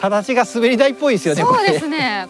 形が滑り台っぽいですよね。そうですね。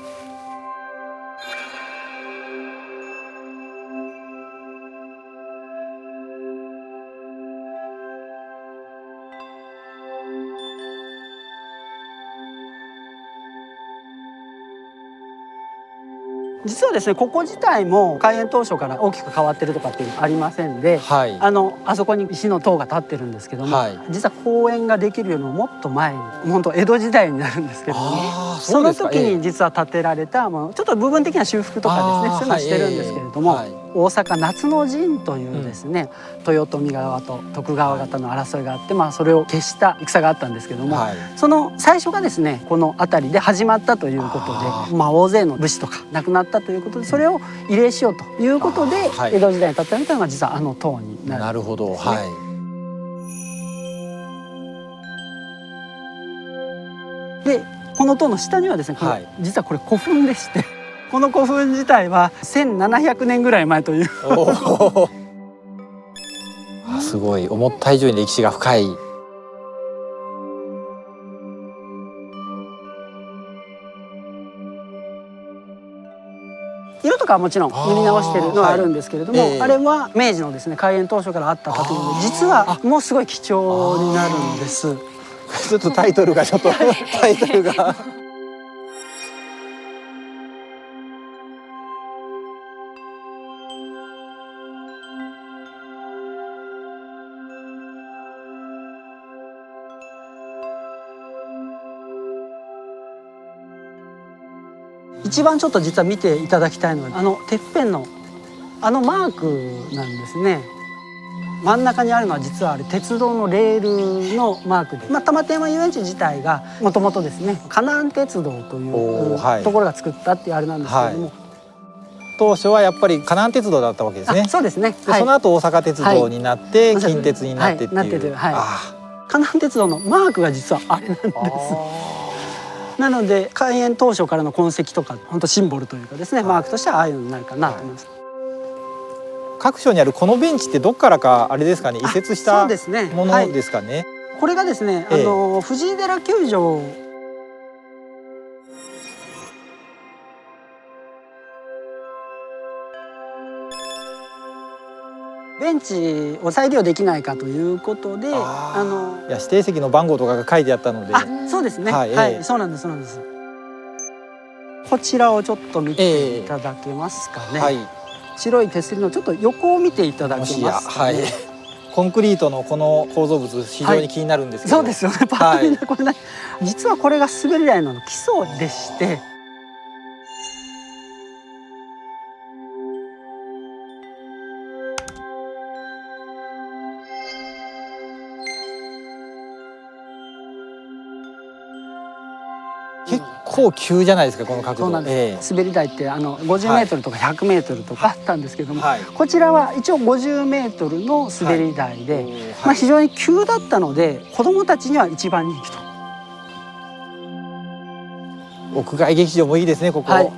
実はですね、ここ自体も開園当初から大きく変わってるとかっていうのはありませんで、はい、あそこに石の塔が立ってるんですけども、はい、実は公園ができるよりももっと前に、本当江戸時代になるんですけども、その時に実は建てられたちょっと部分的な修復とかですね、そういうのをしてるんですけれども、大阪夏の陣というですね、豊臣側と徳川方の争いがあって、それを消した戦があったんですけども、その最初がですねこの辺りで始まったということで、大勢の武士とか亡くなったということで、それを慰霊しようということで、江戸時代に建てられたのが実はあの塔になるんですね。なるほど、はい。でこの塔の下にはですね、実はこれ古墳でして、この古墳自体は1700年ぐらい前というすごい、思った以上に歴史が深い。色とかはもちろん塗り直してるのはあるんですけれども、あれは明治のですね開園当初からあった建物で、実はもうすごい貴重になるんです。ちょっとタイトルがタイトルが一番ちょっと実は見ていただきたいのはてっぺんのマークなんですね。真ん中にあるのは実はあれ鉄道のレールのマークで、玉天山遊園地自体がもともとですね河南鉄道というところが作ったっていうあれなんですけれども、当初はやっぱり河南鉄道だったわけですね。そうですね。その後大阪鉄道になって近鉄になってっていう。河南鉄道のマークが実はあれなんです。なので開園当初からの痕跡とか本当シンボルというかですね、マークとしてはああいうのになるかなと思います。各所にあるこのベンチってどっからかあれですかね、移設したものですかね。これがですね、藤井寺球場ベンチを再利用できないかということで、いや指定席の番号とかが書いてあったので。そうですね。そうなんです、そうなんです。こちらをちょっと見ていただけますかね。白い手すりのちょっと横を見ていただけますかね。コンクリートのこの構造物非常に気になるんですけど。そうですよね。パッと見これね、実はこれが滑り台の基礎でして。結構急じゃないですかこの角度。そうなんです。滑り台って50メートルとか100メートルとかあったんですけども、こちらは一応50メートルの滑り台で、非常に急だったので子どもたちには一番人気と。屋外劇場もいいですねここ。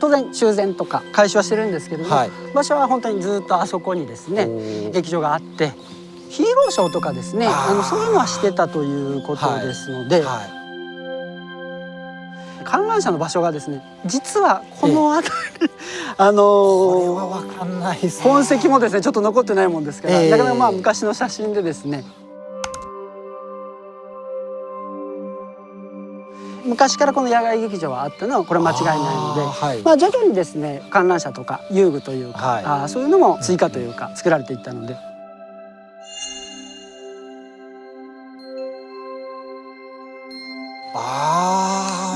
当然修繕とか改修はしてるんですけれども、場所は本当にずっとあそこにですね劇場があって、ヒーローショーとかですねそういうのはしてたということですので。観覧車の場所がですね、実はこの辺り、これはわかんないですね。痕跡もですねちょっと残ってないもんですから、なかなか昔の写真でですね、昔からこの野外劇場はあったのはこれ間違いないので、徐々にですね観覧車とか遊具というか、そういうのも追加というか作られていったので。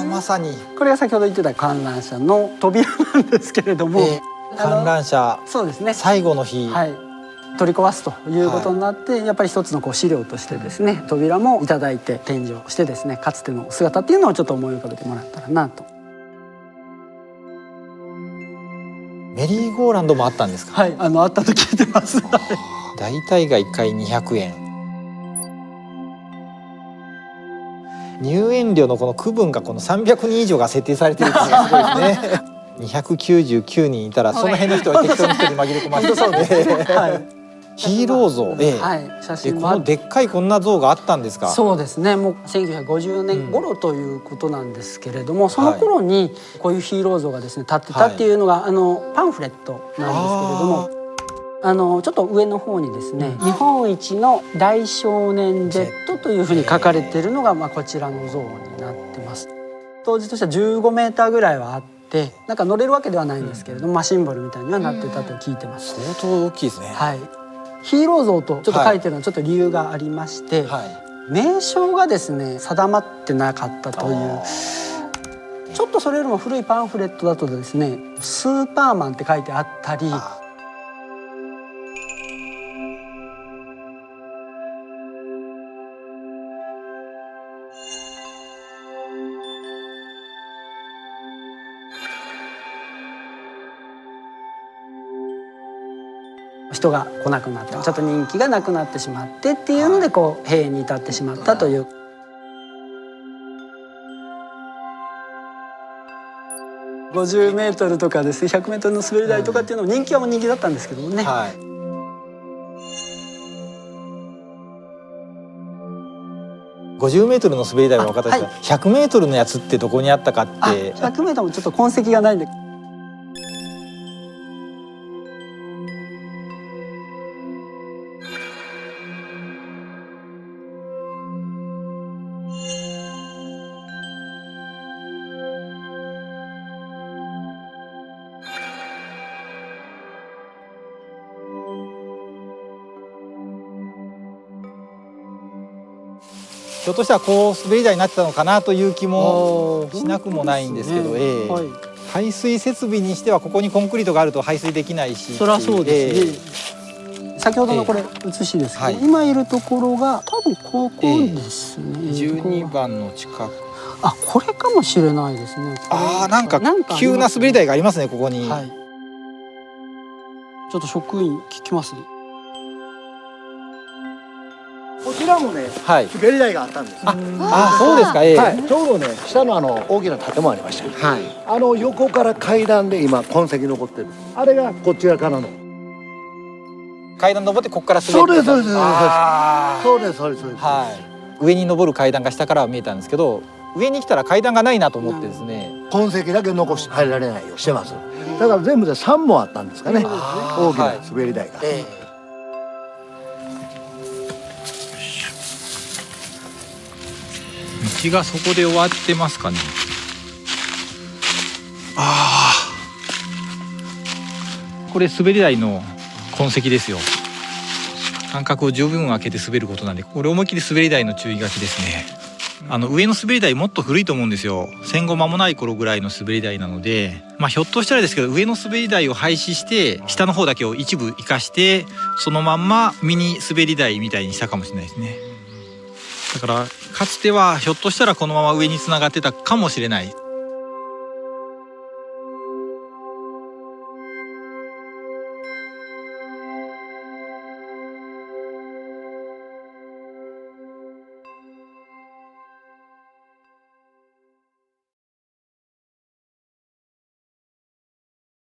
まさにこれが先ほど言ってた観覧車の扉なんですけれども、観覧車そうですね最後の日、取り壊すということになって、やっぱり一つの資料としてですね扉もいただいて展示をしてですね、かつての姿っていうのをちょっと思い浮かべてもらったらなと。メリーゴーランドもあったんですか。あったと聞いてます。大体が1回200円。入園料のこの区分がこの300人以上が設定されているっていうのがすごいですね。299人いたらその辺の人は適当な人に紛れ込ませてそうで。ヒーロー像、はい、写真このでっかいこんな像があったんですか。そうですね。もう1950年頃ということなんですけれども、その頃にこういうヒーロー像がですね立ってたっていうのが、パンフレットなんですけれども。ちょっと上の方にですね、日本一の大少年 Z というふうに書かれているのが、こちらの像になってます。当時としては15メーターぐらいはあって、なんか乗れるわけではないんですけれども、シンボルみたいにはなってたと聞いてます。相当大きいですね。はい。ヒーロー像とちょっと書いてるのはちょっと理由がありまして、名称がですね定まってなかったという。ちょっとそれよりも古いパンフレットだとですね、スーパーマンって書いてあったり。人が来なくなってちょっと人気がなくなってしまってっていうのでこう閉園に至ってしまったという。50メートルとかですね、100メートルの滑り台とかっていうのも人気はもう人気だったんですけどもね。50メートルの滑り台は分かったんですが、100メートルのやつってどこにあったかって。100メートルもちょっと痕跡がないんで。ひょっとしたらこう滑り台になってたのかなという気もしなくもないんですけど、排水設備にしてはここにコンクリートがあると排水できないし。そりゃそうですね。先ほどのこれ写しですけど、今いるところが多分ここですね。12番の近く。あ、これかもしれないですね。なんか急な滑り台がありますね、ここに。ちょっと職員聞きますね。こちらもね、滑り台があったんです。そうですか。ちょうどね、下の大きな建物ありました。横から階段で今痕跡残ってる。あれがこちらからの階段登ってここから滑ってた。そうです。上に登る階段が下からは見えたんですけど、上に来たら階段がないなと思ってですね、痕跡だけ残して入られないようにしてます。だから全部で3本あったんですかね、大きな滑り台が。道がそこで終わってますかね。これ滑り台の痕跡ですよ。間隔を十分空けて滑ることなんで、これ思いっきり滑り台の注意書きですね。上の滑り台もっと古いと思うんですよ。戦後間もない頃ぐらいの滑り台なので、ひょっとしたらですけど、上の滑り台を廃止して下の方だけを一部生かしてそのまんまミニ滑り台みたいにしたかもしれないですね。だからかつてはひょっとしたらこのまま上につながってたかもしれない。